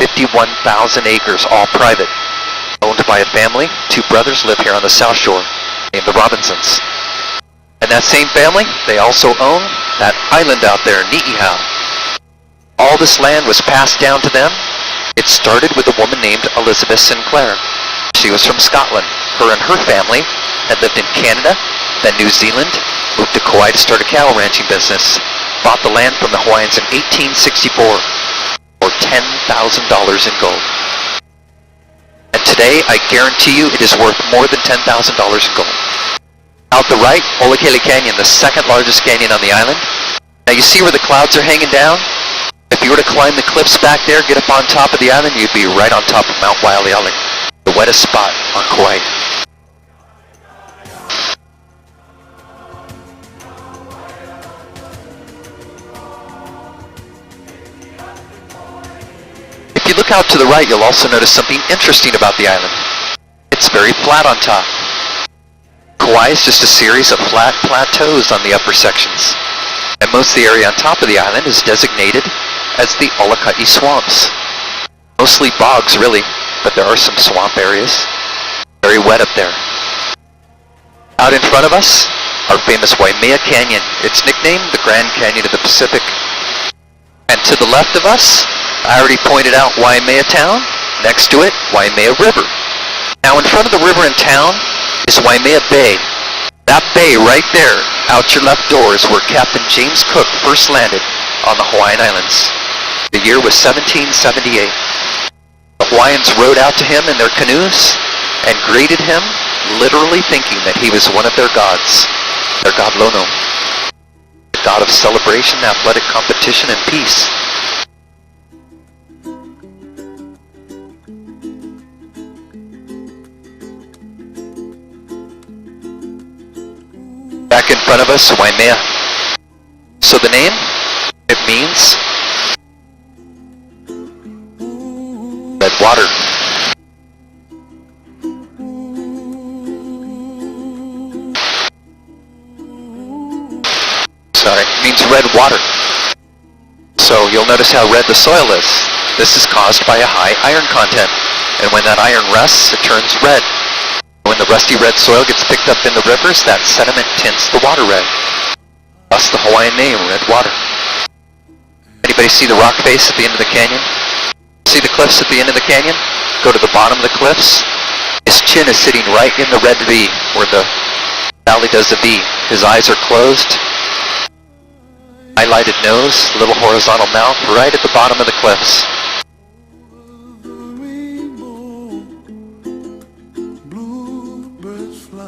51,000 acres, all private. Owned by a family. 2 brothers live here on the South Shore, named the Robinsons. And that same family, they also own that island out there, Ni'ihau. All this land was passed down to them. It started with a woman named Elizabeth Sinclair. She was from Scotland. Her and her family had lived in Canada, then New Zealand, moved to Kauai to start a cattle ranching business. Bought the land from the Hawaiians in 1864 for $10,000 in gold. And today, I guarantee you, it is worth more than $10,000 in gold. Out the right, Olakele Canyon, the second largest canyon on the island. Now you see where the clouds are hanging down? If you were to climb the cliffs back there, get up on top of the island, you'd be right on top of Mount Waialeale, the wettest spot on Kauai. If you look out to the right, you'll also notice something interesting about the island. It's very flat on top. Kauai is just a series of flat plateaus on the upper sections. And most of the area on top of the island is designated as the Olaka'i Swamps. Mostly bogs, really, but there are some swamp areas. Very wet up there. Out in front of us, our famous Waimea Canyon. It's nicknamed the Grand Canyon of the Pacific. And to the left of us, I already pointed out Waimea Town. Next to it, Waimea River. Now in front of the river and town is Waimea Bay. That bay right there, out your left door, is where Captain James Cook first landed on the Hawaiian Islands. The year was 1778. The Hawaiians rowed out to him in their canoes and greeted him, literally thinking that he was one of their gods, their god Lono, the god of celebration, athletic competition, and peace. Back in front of us, Waimea. So the name, it means red water. Sorry, it means red water. So you'll notice how red the soil is. This is caused by a high iron content. And when that iron rusts, it turns red. When the rusty red soil gets picked up in the rivers, that sediment tints the water red. Thus the Hawaiian name, red water. Anybody see the rock face at the end of the canyon? See the cliffs at the end of the canyon? Go to the bottom of the cliffs. His chin is sitting right in the red V, where the valley does a V. His eyes are closed. Highlighted nose, little horizontal mouth, right at the bottom of the cliffs.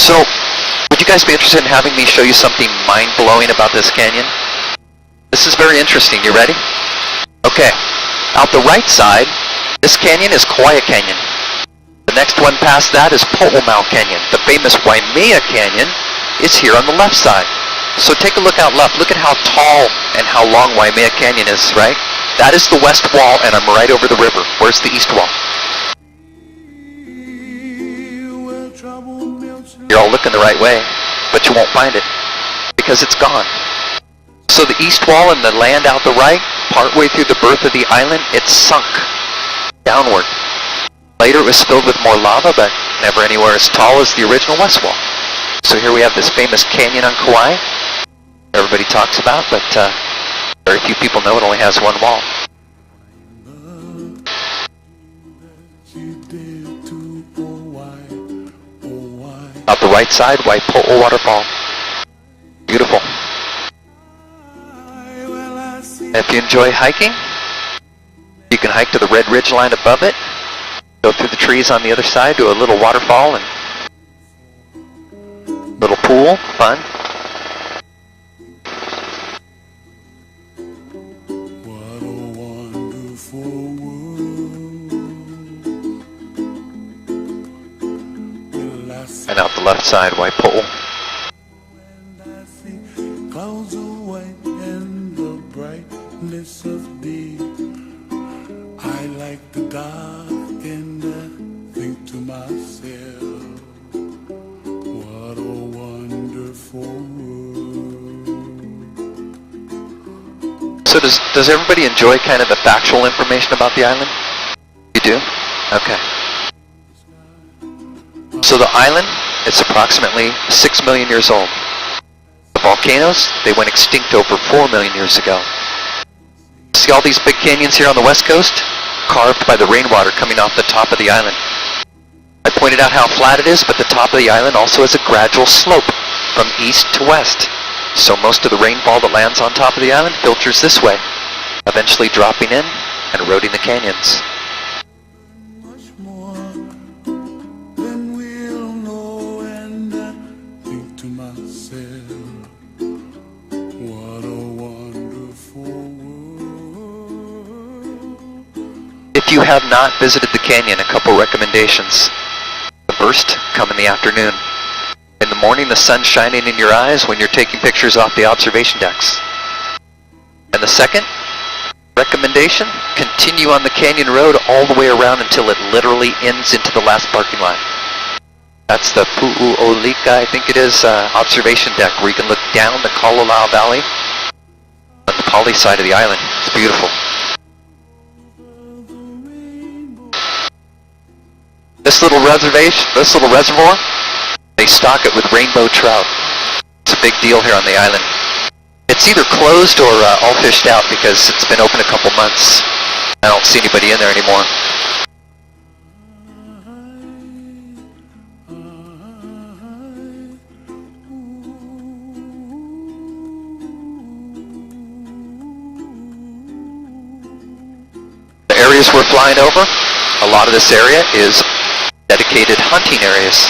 So, would you guys be interested in having me show you something mind-blowing about this canyon? This is very interesting. You ready? Okay. Out the right side, this canyon is KAUAI Canyon. The next one past that is Po'omau Canyon. The famous Waimea Canyon is here on the left side. So take a look out left. Look at how tall and how long Waimea Canyon is, right? That is the west wall, and I'm right over the river. Where's the east wall? You're all looking the right way, but you won't find it because it's gone. So the east wall and the land out the right, partway through the birth of the island, it sunk downward. Later it was filled with more lava, but never anywhere as tall as the original west wall. So here we have this famous canyon on Kauai. Everybody talks about, but very few people know it only has one wall. Out the right side, Waipo'o Waterfall. Beautiful. And if you enjoy hiking, you can hike to the red ridge line above it, go through the trees on the other side to a little waterfall and little pool, fun. What a wonderful world. And out the left side, Waipo'o. And I see clouds of white and the brightness of day. I like the dark and I think to myself, what a wonderful world. So does everybody enjoy kind of the factual information about the island? You do? Okay. So the island is approximately 6 million years old. The volcanoes, they went extinct over 4 million years ago. See all these big canyons here on the west coast? Carved by the rainwater coming off the top of the island. I pointed out how flat it is, but the top of the island also has a gradual slope from east to west. So most of the rainfall that lands on top of the island filters this way, eventually dropping in and eroding the canyons. Much more than we'll know, and I think to myself, what a wonderful world. If you have not visited the canyon, a couple recommendations. The first, come in the afternoon. In the morning, the sun's shining in your eyes when you're taking pictures off the observation decks. And the second recommendation, continue on the canyon road all the way around until it literally ends into the last parking lot. That's the Pu'u'olika, I think it is, observation deck, where you can look down the KAUAI Valley on the Pali side of the island. It's beautiful. This little reservoir, they stock it with rainbow trout. It's a big deal here on the island. It's either closed or all fished out because it's been open a couple months. I don't see anybody in there anymore. The areas we're flying over, a lot of this area is dedicated hunting areas.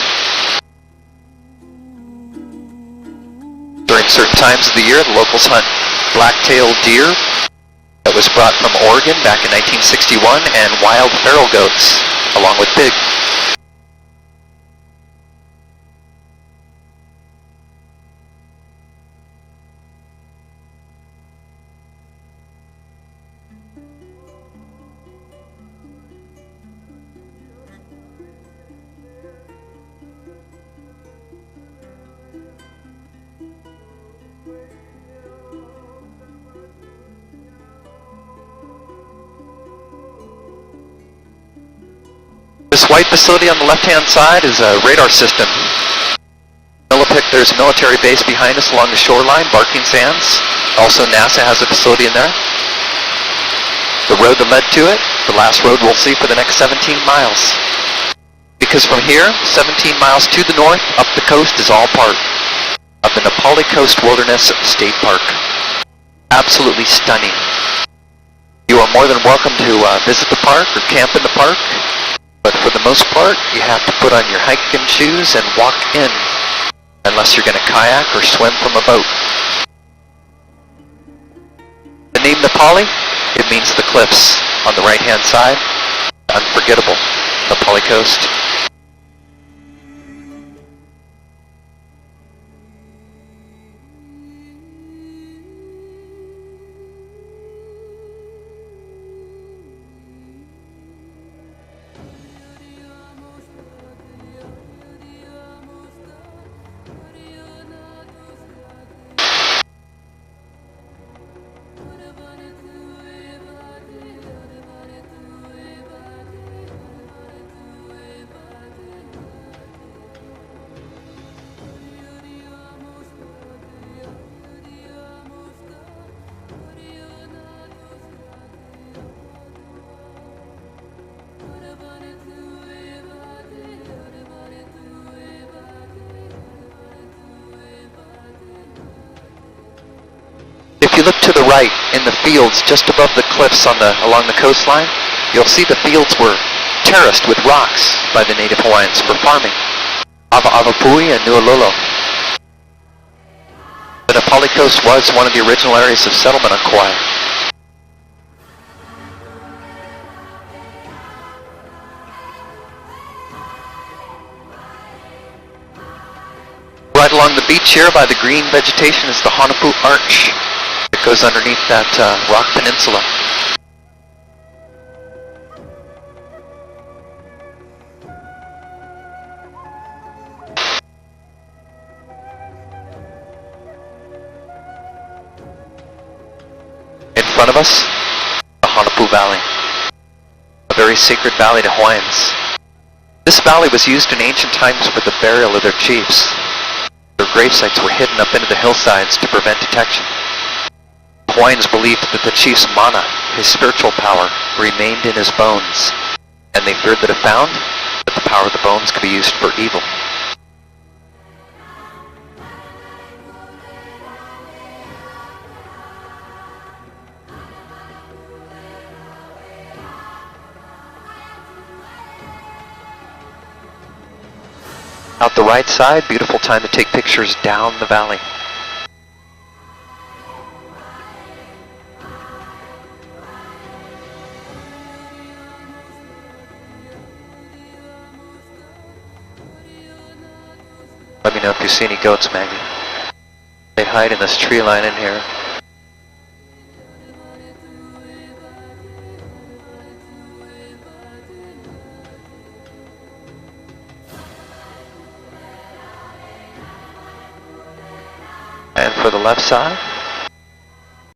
During certain times of the year, the locals hunt black-tailed deer that was brought from Oregon back in 1961 and wild feral goats, along with pig. This white facility on the left-hand side is a radar system. There's a military base behind us along the shoreline, Barking Sands. Also NASA has a facility in there. The road that led to it, the last road we'll see for the next 17 miles. Because from here, 17 miles to the north, up the coast is all PART of the Nepali Coast Wilderness State Park. Absolutely stunning. You are more than welcome to visit the park or camp in the park. But for the most part, you have to put on your hiking shoes and walk in, unless you're going to kayak or swim from a boat. The name Nepali, it means the cliffs on the right-hand side. Unforgettable, Nepali coast. If you look to the right in the fields just above the cliffs along the coastline, you'll see the fields were terraced with rocks by the native Hawaiians for farming. Avapui and Nuololo. The Nepali coast was one of the original areas of settlement on Kauai. Right along the beach here by the green vegetation is the Hanapu Arch. It goes underneath that rock peninsula. In front of us, the Hanapu Valley. A very sacred valley to Hawaiians. This valley was used in ancient times for the burial of their chiefs. Their gravesites were hidden up into the hillsides to prevent detection. Hawaiians believed that the chief's mana, his spiritual power, remained in his bones, and they feared that if found, that the power of the bones could be used for evil. Out the right side, beautiful time to take pictures down the valley. Let me know if you see any goats, Maggie. They hide in this tree line in here. And for the left side,